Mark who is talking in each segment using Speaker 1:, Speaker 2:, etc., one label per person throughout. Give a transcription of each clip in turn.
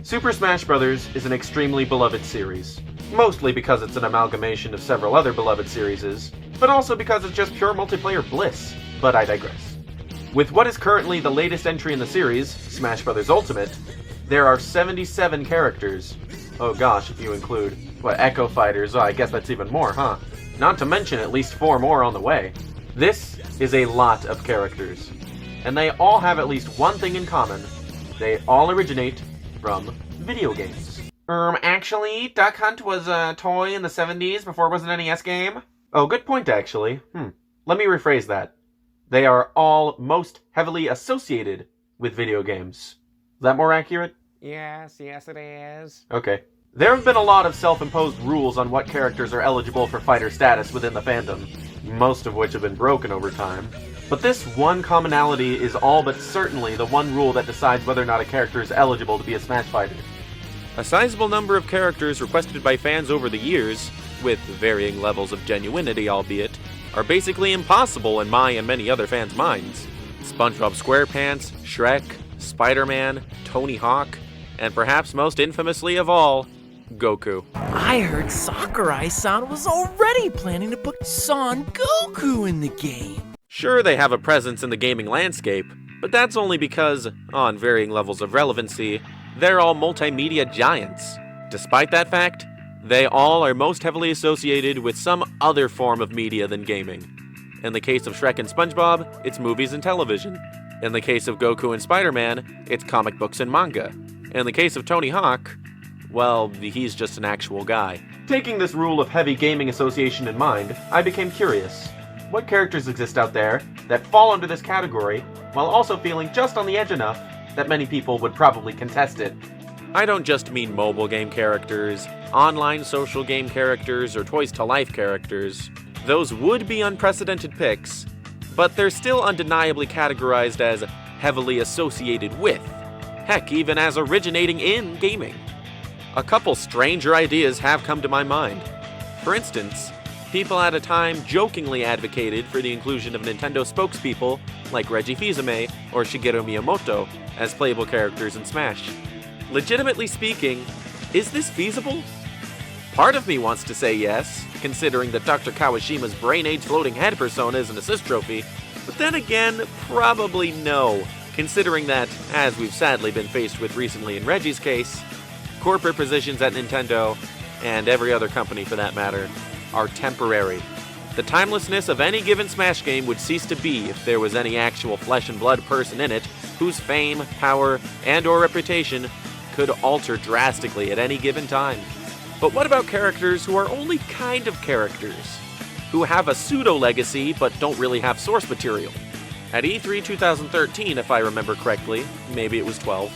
Speaker 1: Super Smash Bros. Is an extremely beloved series, mostly because it's an amalgamation of several other beloved series, but also because it's just pure multiplayer bliss, but I digress. With what is currently the latest entry in the series, Smash Bros. Ultimate, there are 77 characters. Oh gosh, if you include, Echo Fighters, I guess that's even more, huh? Not to mention at least 4 more on the way. This is a lot of characters, and they all have at least one thing in common. They all originate from video games. Actually, Duck Hunt was a toy in the 70s before it was an NES game? Oh, good point, actually. Let me rephrase that. They are all most heavily associated with video games. Is that more accurate?
Speaker 2: Yes, it is.
Speaker 1: Okay. There have been a lot of self-imposed rules on what characters are eligible for fighter status within the fandom, most of which have been broken over time. But this one commonality is all but certainly the one rule that decides whether or not a character is eligible to be a Smash fighter.
Speaker 3: A sizable number of characters requested by fans over the years, with varying levels of genuinity albeit, are basically impossible in my and many other fans' minds. SpongeBob SquarePants, Shrek, Spider-Man, Tony Hawk, and perhaps most infamously of all, Goku.
Speaker 4: I heard Sakurai-san was already planning to put Son Goku in the game.
Speaker 3: Sure, they have a presence in the gaming landscape, but that's only because, on varying levels of relevancy, they're all multimedia giants. Despite that fact, they all are most heavily associated with some other form of media than gaming. In the case of Shrek and SpongeBob, it's movies and television. In the case of Goku and Spider-Man, it's comic books and manga. In the case of Tony Hawk, well, he's just an actual guy.
Speaker 1: Taking this rule of heavy gaming association in mind, I became curious. What characters exist out there that fall under this category, while also feeling just on the edge enough that many people would probably contest it?
Speaker 3: I don't just mean mobile game characters, online social game characters, or Toys to Life characters. Those would be unprecedented picks, but they're still undeniably categorized as heavily associated with, heck, even as originating in gaming. A couple stranger ideas have come to my mind. For instance, people at a time jokingly advocated for the inclusion of Nintendo spokespeople like Reggie Fils-Aimé or Shigeru Miyamoto as playable characters in Smash. Legitimately speaking, is this feasible? Part of me wants to say yes, considering that Dr. Kawashima's Brain Age Floating Head persona is an assist trophy, but then again, probably no, considering that, as we've sadly been faced with recently in Reggie's case, corporate positions at Nintendo, and every other company for that matter, are temporary. The timelessness of any given Smash game would cease to be if there was any actual flesh and blood person in it whose fame, power, and/or reputation could alter drastically at any given time. But what about characters who are only kind of characters? Who have a pseudo-legacy but don't really have source material? At E3 2013, if I remember correctly, maybe it was 12,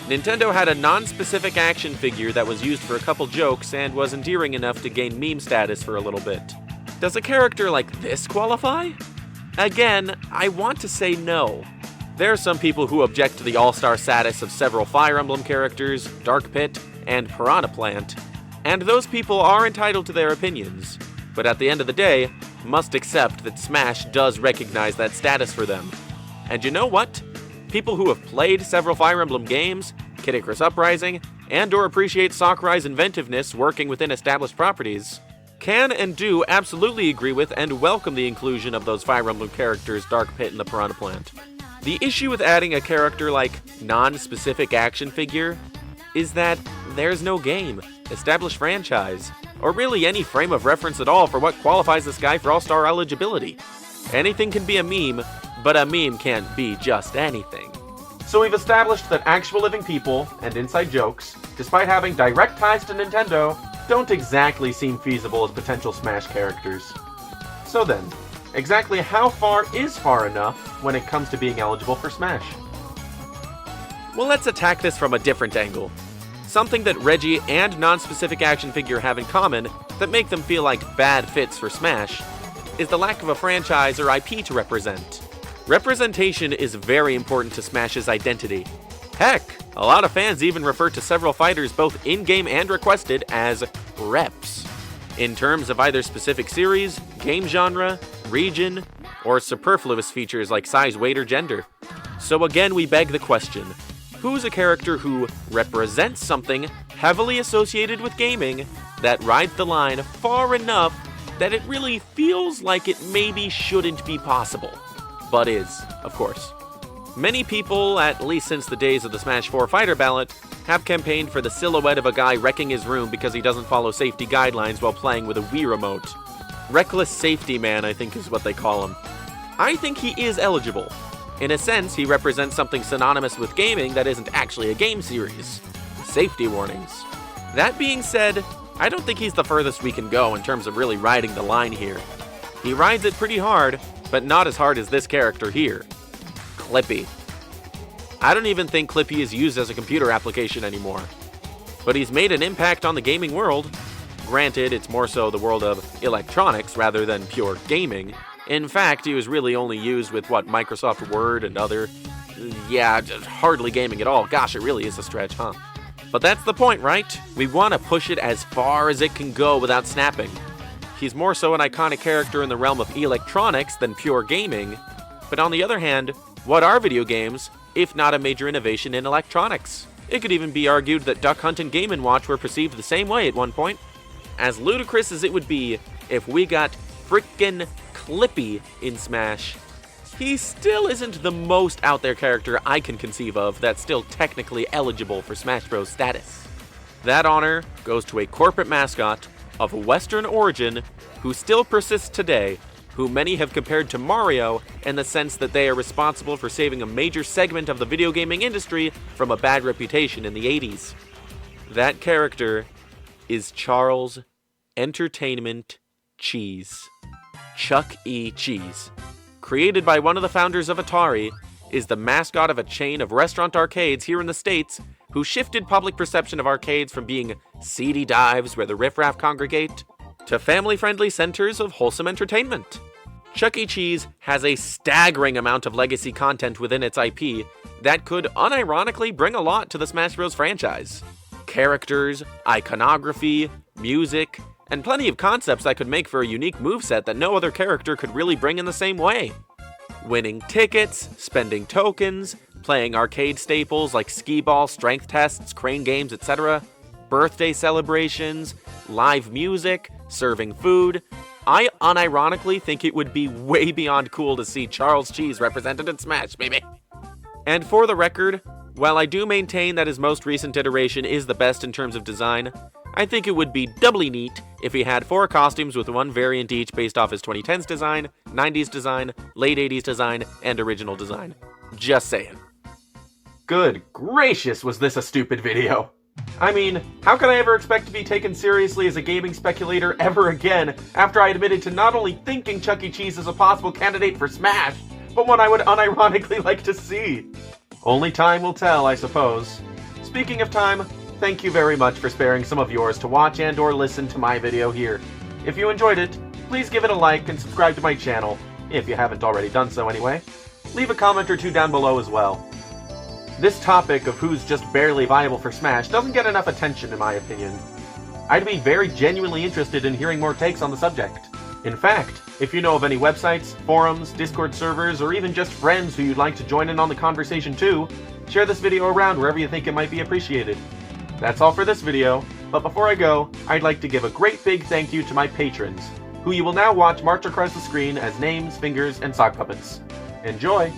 Speaker 3: Nintendo had a non-specific action figure that was used for a couple jokes and was endearing enough to gain meme status for a little bit. Does a character like this qualify? Again, I want to say no. There are some people who object to the all-star status of several Fire Emblem characters, Dark Pit, and Piranha Plant, and those people are entitled to their opinions, but at the end of the day, must accept that Smash does recognize that status for them. And you know what? People who have played several Fire Emblem games, Kid Icarus Uprising, and/or appreciate Sakurai's inventiveness working within established properties, can and do absolutely agree with and welcome the inclusion of those Fire Emblem characters, Dark Pit and the Piranha Plant. The issue with adding a character like non-specific action figure is that there's no game, established franchise, or really any frame of reference at all for what qualifies this guy for all-star eligibility. Anything can be a meme, but a meme can't be just anything.
Speaker 1: So we've established that actual living people and inside jokes, despite having direct ties to Nintendo, don't exactly seem feasible as potential Smash characters. So then, exactly how far is far enough when it comes to being eligible for Smash?
Speaker 3: Well, let's attack this from a different angle. Something that Reggie and non-specific action figure have in common that make them feel like bad fits for Smash is the lack of a franchise or IP to represent. Representation is very important to Smash's identity. Heck, a lot of fans even refer to several fighters both in-game and requested as reps, in terms of either specific series, game genre, region, or superfluous features like size, weight, or gender. So again, we beg the question, Who's a character who represents something heavily associated with gaming that rides the line far enough that it really feels like it maybe shouldn't be possible, but is, of course. Many people, at least since the days of the Smash 4 fighter ballot, have campaigned for the silhouette of a guy wrecking his room because he doesn't follow safety guidelines while playing with a Wii remote. Reckless Safety Man, I think is what they call him. I think he is eligible. In a sense, he represents something synonymous with gaming that isn't actually a game series. Safety warnings. That being said, I don't think he's the furthest we can go in terms of really riding the line here. He rides it pretty hard, but not as hard as this character here. Clippy. I don't even think Clippy is used as a computer application anymore. But he's made an impact on the gaming world. Granted, it's more so the world of electronics rather than pure gaming. In fact, he was really only used with, Microsoft Word and other... hardly gaming at all. Gosh, it really is a stretch, huh? But that's the point, right? We want to push it as far as it can go without snapping. He's more so an iconic character in the realm of electronics than pure gaming. But on the other hand, what are video games, if not a major innovation in electronics? It could even be argued that Duck Hunt and Game & Watch were perceived the same way at one point. As ludicrous as it would be if we got frickin' Clippy in Smash, he still isn't the most out there character I can conceive of that's still technically eligible for Smash Bros. Status. That honor goes to a corporate mascot of Western origin who still persists today, who many have compared to Mario in the sense that they are responsible for saving a major segment of the video gaming industry from a bad reputation in the 80s. That character is Charles Entertainment Cheese. Chuck E. Cheese, created by one of the founders of Atari, is the mascot of a chain of restaurant arcades here in the States who shifted public perception of arcades from being seedy dives where the riffraff congregate to family-friendly centers of wholesome entertainment. Chuck E. Cheese has a staggering amount of legacy content within its IP that could unironically bring a lot to the Smash Bros. Franchise. Characters, iconography, music, and plenty of concepts that could make for a unique moveset that no other character could really bring in the same way. Winning tickets, spending tokens, playing arcade staples like skee-ball, strength tests, crane games, etc., birthday celebrations, live music, serving food. I unironically think it would be way beyond cool to see Charles Cheese represented in Smash, baby. And for the record, while I do maintain that his most recent iteration is the best in terms of design, I think it would be doubly neat if he had 4 costumes with one variant each based off his 2010s design, 90s design, late 80s design, and original design. Just saying.
Speaker 1: Good gracious, was this a stupid video? I mean, how could I ever expect to be taken seriously as a gaming speculator ever again after I admitted to not only thinking Chuck E. Cheese is a possible candidate for Smash, but one I would unironically like to see? Only time will tell, I suppose. Speaking of time, thank you very much for sparing some of yours to watch and or listen to my video here. If you enjoyed it, please give it a like and subscribe to my channel, if you haven't already done so anyway. Leave a comment or two down below as well. This topic of who's just barely viable for Smash doesn't get enough attention in my opinion. I'd be very genuinely interested in hearing more takes on the subject. In fact, if you know of any websites, forums, Discord servers, or even just friends who you'd like to join in on the conversation too, share this video around wherever you think it might be appreciated. That's all for this video, but before I go, I'd like to give a great big thank you to my patrons, who you will now watch march across the screen as names, fingers, and sock puppets. Enjoy!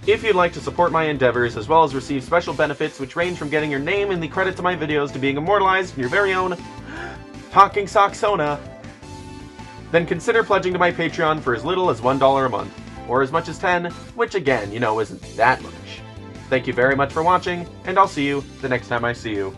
Speaker 1: If you'd like to support my endeavors, as well as receive special benefits which range from getting your name in the credits of my videos to being immortalized in your very own Talking Socksona, then consider pledging to my Patreon for as little as $1 a month, or as much as 10, which again, you know, isn't that much. Thank you very much for watching, and I'll see you the next time I see you.